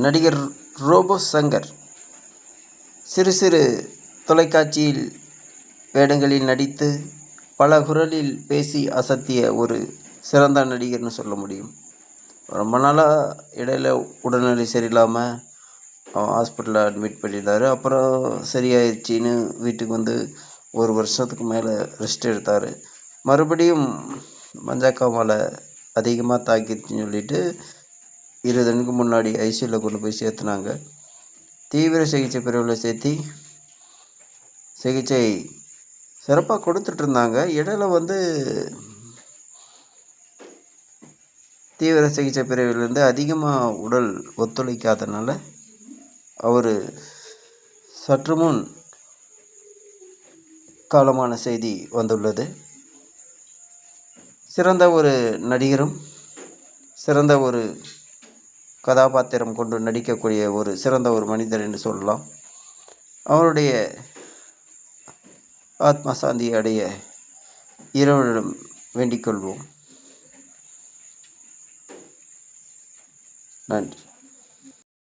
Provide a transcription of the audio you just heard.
நடிகர் ரோபோ சங்கர் சிறு சிறு தொலைக்காட்சியில் வேடங்களில் நடித்து பல குரலில் பேசி அசத்திய ஒரு சிறந்த நடிகர்னு சொல்ல முடியும். ரொம்ப நாளாக இடையில உடல்நிலை சரியில்லாமல் ஹாஸ்பிட்டலில் அட்மிட் பண்ணியிருந்தார். அப்புறம் சரியாயிடுச்சின்னு வீட்டுக்கு வந்து 1 வருஷத்துக்கு மேலே ரெஸ்ட் எடுத்தார். மறுபடியும் மஞ்சக்காமாலை அதிகமாக தாக்கிடுச்சின்னு சொல்லிட்டு 20 நாளுக்கு முன்னாடி ஐசியூவில் கொண்டு போய் சேர்த்துனாங்க. தீவிர சிகிச்சை பிரிவில் சேர்த்தி சிகிச்சை சிறப்பாக கொடுத்துட்ருந்தாங்க. இடையில வந்து தீவிர சிகிச்சை பிரிவிலேருந்து அதிகமாக உடல் ஒத்துழைக்காதனால அவர் சற்று முன் காலமான செய்தி வந்துள்ளது. சிறந்த ஒரு நடிகரும் சிறந்த ஒரு கதாபாத்திரம் கொண்டு நடிக்கக்கூடிய ஒரு சிறந்த ஒரு மனிதர் என்று சொல்லலாம். அவருடைய ஆத்ம சாந்தி அடைய இறைவனிடம் வேண்டிக் கொள்வோம். நன்றி.